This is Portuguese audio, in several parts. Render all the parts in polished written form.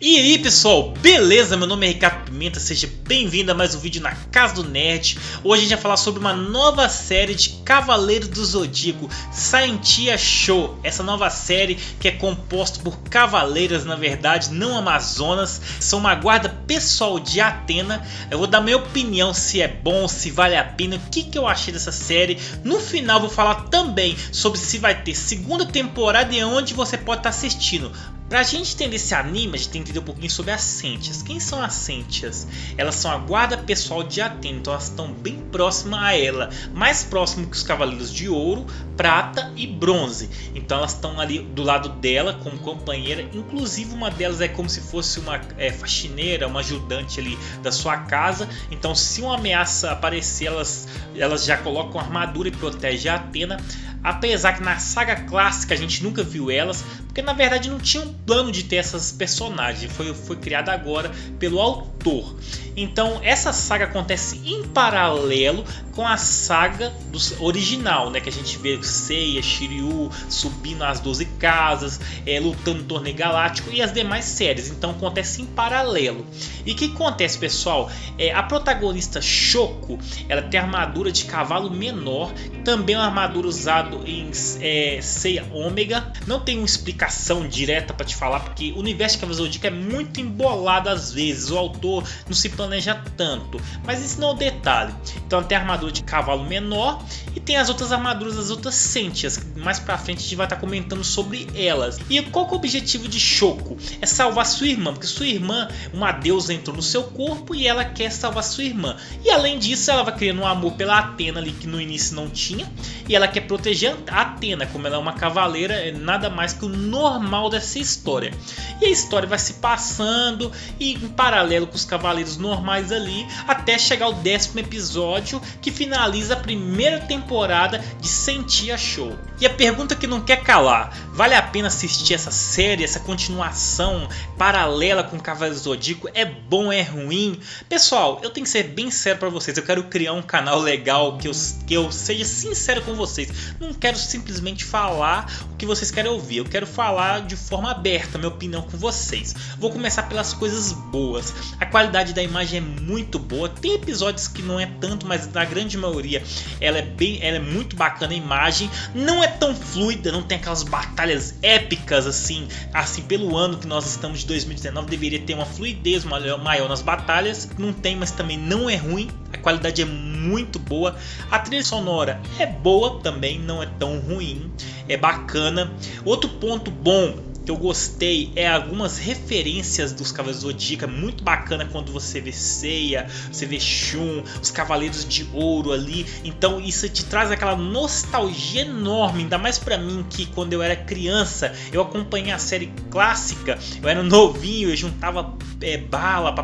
E aí pessoal, beleza? Meu nome é Ricardo Pimenta, seja bem-vindo a mais um vídeo na Casa do Nerd. Hoje a gente vai falar sobre uma nova série de Cavaleiros do Zodíaco, Saintia Show. Essa nova série que é composta por cavaleiras, na verdade, não amazonas. São uma guarda pessoal de Atena. Eu vou dar minha opinião se é bom, se vale a pena, o que eu achei dessa série. No final vou falar também sobre se vai ter segunda temporada e onde você pode estar assistindo. Pra gente entender esse anime, a gente tem que entender um pouquinho sobre as Sentias. Quem são as Sentias? Elas são a guarda pessoal de Atena, então elas estão bem próximas a ela. Mais próximo que os Cavaleiros de Ouro, Prata e Bronze. Então elas estão ali do lado dela como companheira. Inclusive uma delas é como se fosse uma faxineira, uma ajudante ali da sua casa. Então se uma ameaça aparecer, elas já colocam armadura e protegem a Atena. Apesar que na saga clássica a gente nunca viu elas, porque na verdade não tinha um plano de ter essas personagens, foi criada agora pelo autor. Então essa saga acontece em paralelo com a saga original, né, que a gente vê Seiya, Shiryu subindo as 12 casas, lutando no torneio galáctico e as demais séries. Então acontece em paralelo. E o que acontece, pessoal? A protagonista Shoko, ela tem armadura de cavalo menor, também uma armadura usada em Seiya Ômega. Não tem uma explicação direta para te falar, porque o universo de Cavaleiros do Zodíaco é muito embolado às vezes, o autor não se planeja tanto, mas isso não é um detalhe. Então tem a armadura de cavalo menor e tem as outras armaduras das outras Sentias. Mais pra frente a gente vai estar comentando sobre elas. E qual que é o objetivo de Shoko? É salvar sua irmã, porque sua irmã, uma deusa, entrou no seu corpo e ela quer salvar sua irmã. E além disso ela vai criando um amor pela Atena ali que no início não tinha, e ela quer proteger a Atena, como ela é uma cavaleira, é nada mais que o normal dessa história. E a história vai se passando e em paralelo com os cavaleiros normais ali, até chegar ao 10º episódio, que finaliza a primeira temporada de Saintia Show. E a pergunta que não quer calar: vale a pena assistir essa série, essa continuação paralela com Cavaleiros do Zodíaco? É bom, é ruim? Pessoal, eu tenho que ser bem sério para vocês. Eu quero criar um canal legal, que eu seja sincero com vocês. Não quero simplesmente falar o que vocês querem ouvir. Eu quero falar de forma aberta minha opinião com vocês. Vou começar pelas coisas boas. A qualidade da imagem é muito boa. Tem episódios que não é tanto, mas na grande maioria ela é muito bacana a imagem. Não é tão fluida, não tem aquelas batalhas épicas assim pelo ano que nós estamos de 2019, deveria ter uma fluidez maior nas batalhas. Não tem, mas também não é ruim. A qualidade é muito boa. A trilha sonora é boa também, não é tão ruim, é bacana. Outro ponto bom que eu gostei é algumas referências dos Cavaleiros do Zodíaco. É muito bacana quando você vê Seiya, você vê Shun, os Cavaleiros de Ouro ali. Então isso te traz aquela nostalgia enorme, ainda mais pra mim que quando eu era criança eu acompanhei a série clássica. Eu era novinho, eu juntava bala,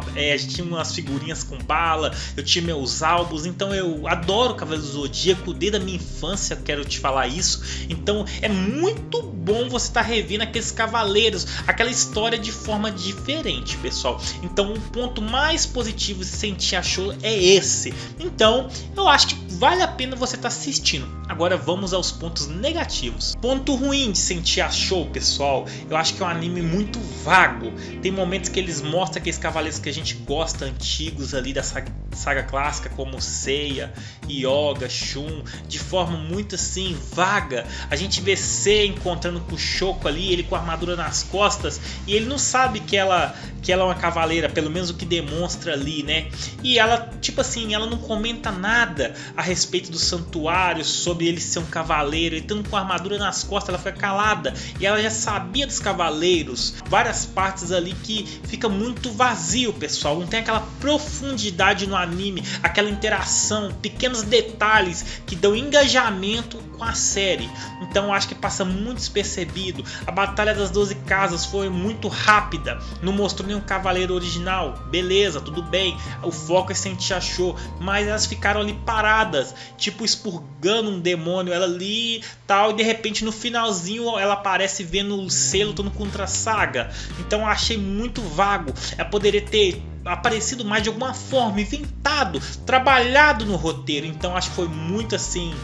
tinha umas figurinhas com bala, eu tinha meus álbuns. Então eu adoro Cavaleiros do Zodíaco desde a minha infância, quero te falar isso. Então é muito bom você estar revendo aqueles cavaleiros, aquela história de forma diferente, pessoal. Então o ponto mais positivo de Saintia Show é esse. Então eu acho que vale a pena você estar assistindo. Agora vamos aos pontos negativos. Ponto ruim de Saintia Show, pessoal, eu acho que é um anime muito vago. Tem momentos que eles mostram aqueles cavaleiros que a gente gosta, antigos ali da saga clássica, como Seiya, Yoga, Shun, de forma muito assim vaga. A gente vê Seiya encontrando com o Shoko ali, ele com a armadura nas costas, e ele não sabe que ela é uma cavaleira, pelo menos o que demonstra ali, né? E ela, tipo assim, ela não comenta nada a respeito do santuário, sobre ele ser um cavaleiro. Ele estando com a armadura nas costas, ela fica calada, e ela já sabia dos cavaleiros. Várias partes ali que fica muito vazio, pessoal. Não tem aquela profundidade no anime, aquela interação, pequenos detalhes que dão engajamento com a série. Então eu acho que passa muito despercebido. A batalha das 12 casas foi muito rápida, não mostrou nenhum cavaleiro original. Beleza, tudo bem, o foco é Saintia Show, mas elas ficaram ali paradas, tipo expurgando um demônio, ela ali tal, e de repente no finalzinho ela aparece vendo o selo lutando contra a saga. Então eu achei muito vago. Ela poderia ter aparecido mais de alguma forma, inventado, trabalhado no roteiro. Então acho que foi muito assim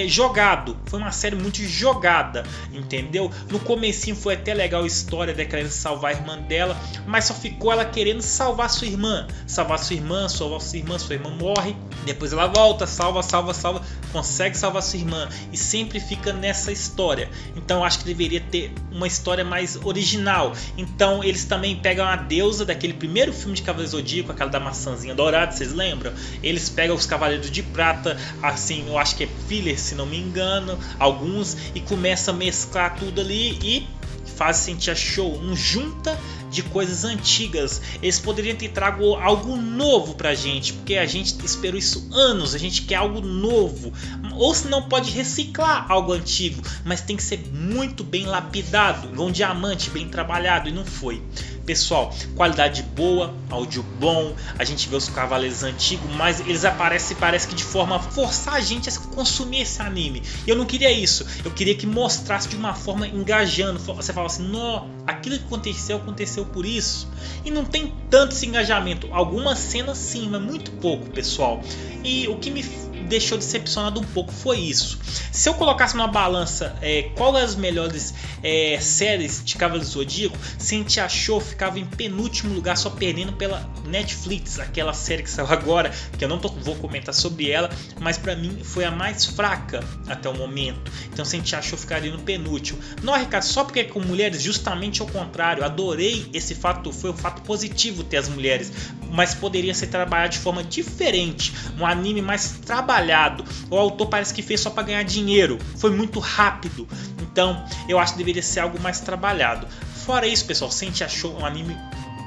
jogado, foi uma série muito jogada, entendeu? No comecinho foi até legal a história dela querendo salvar a irmã dela, mas só ficou ela querendo salvar sua irmã, sua irmã morre, depois ela volta, salva, consegue salvar sua irmã e sempre fica nessa história. Então eu acho que deveria ter uma história mais original. Então eles também pegam a deusa daquele primeiro filme de Cavaleiros do Zodíaco, aquela da maçãzinha dourada, vocês lembram? Eles pegam os Cavaleiros de Prata, assim, eu acho que é filler, se não me engano, alguns, e começa a mesclar tudo ali e faz Saintia Show, junta de coisas antigas. Eles poderiam ter trago algo novo pra gente, porque a gente esperou isso anos, a gente quer algo novo. Ou se não, pode reciclar algo antigo, mas tem que ser muito bem lapidado, igual um diamante bem trabalhado, e não foi. Pessoal, qualidade boa, áudio bom, a gente vê os cavaleiros antigos, mas eles aparecem, parece que de forma a forçar a gente a consumir esse anime. E eu não queria isso, eu queria que mostrasse de uma forma engajando. Você fala assim, não, aquilo que aconteceu por isso. E não tem tanto esse engajamento, algumas cenas sim, mas muito pouco, pessoal. E o que me deixou decepcionado um pouco foi isso. Se eu colocasse numa balança qual as melhores séries de Cavaleiros do Zodíaco, Saintia Show ficava em penúltimo lugar, só perdendo pela Netflix, aquela série que saiu agora, que eu não vou comentar sobre ela, mas pra mim foi a mais fraca até o momento. Então Saintia Show ficaria no penúltimo. Não, Ricardo, só porque é com mulheres, justamente ao contrário, adorei esse fato, foi um fato positivo ter as mulheres, mas poderia ser trabalhado de forma diferente, um anime mais trabalhado. O autor parece que fez só para ganhar dinheiro, foi muito rápido, então eu acho que deveria ser algo mais trabalhado. Fora isso, pessoal, Saintia Show é um anime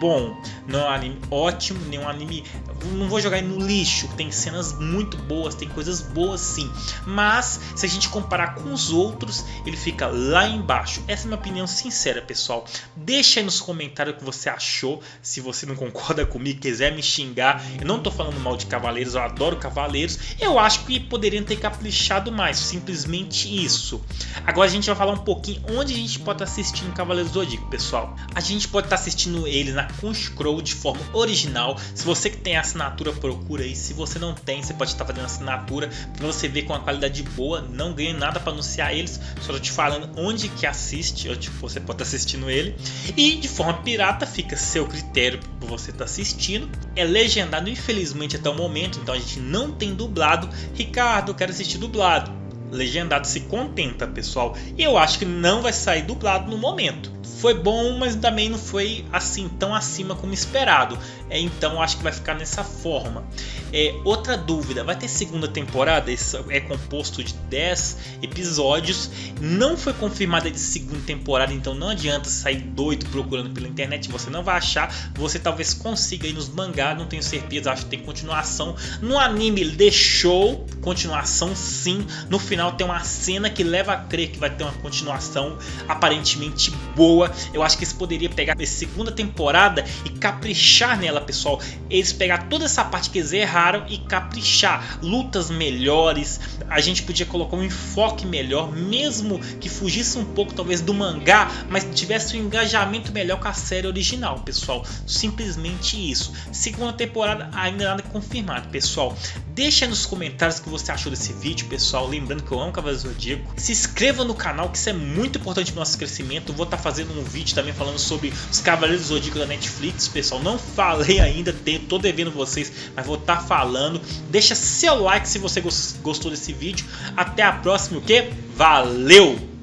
bom, não é um anime ótimo, nem um anime, não vou jogar ele no lixo, tem cenas muito boas, tem coisas boas sim, mas se a gente comparar com os outros, ele fica lá embaixo. Essa é a minha opinião sincera, pessoal. Deixa aí nos comentários o que você achou, se você não concorda comigo, quiser me xingar. Eu não tô falando mal de Cavaleiros, eu adoro Cavaleiros, eu acho que poderiam ter caprichado mais, simplesmente isso. Agora a gente vai falar um pouquinho onde a gente pode estar assistindo Cavaleiros do Zodíaco, pessoal. A gente pode estar assistindo ele na Crunchyroll de forma original. Se você que tem assinatura, procura aí. Se você não tem, você pode estar fazendo assinatura para você ver com uma qualidade boa. Não ganha nada para anunciar eles, só tô te falando onde que assiste, onde você pode estar assistindo ele. E de forma pirata fica a seu critério para você estar assistindo. É legendado infelizmente até o momento, então a gente não tem dublado. Ricardo, eu quero assistir dublado. Legendado se contenta, pessoal. E eu acho que não vai sair dublado no momento. Foi bom, mas também não foi assim tão acima como esperado. Então acho que vai ficar nessa forma. Outra dúvida, vai ter segunda temporada? Isso é composto de 10 episódios. Não foi confirmada de segunda temporada, então não adianta sair doido procurando pela internet. Você não vai achar. Você talvez consiga ir nos mangá, não tenho certeza. Acho que tem continuação. No anime ele deixou continuação sim. No final tem uma cena que leva a crer que vai ter uma continuação aparentemente boa. Eu acho que eles poderiam pegar essa segunda temporada e caprichar nela, pessoal. Eles pegar toda essa parte que eles erraram e caprichar. Lutas melhores. A gente podia colocar um enfoque melhor, mesmo que fugisse um pouco talvez do mangá, mas tivesse um engajamento melhor com a série original, pessoal. Simplesmente isso. Segunda temporada ainda nada confirmado, pessoal. Deixa nos comentários o que você achou desse vídeo, pessoal. Lembrando que eu amo Cavaleiros do Zodíaco. Se inscreva no canal, que isso é muito importante para o nosso crescimento. Vou estar fazendo um vídeo também falando sobre os Cavaleiros do Zodíaco da Netflix, pessoal. Não falei ainda, tô devendo vocês, mas vou estar falando. Deixa seu like se você gostou desse vídeo. Até a próxima, o que? Valeu!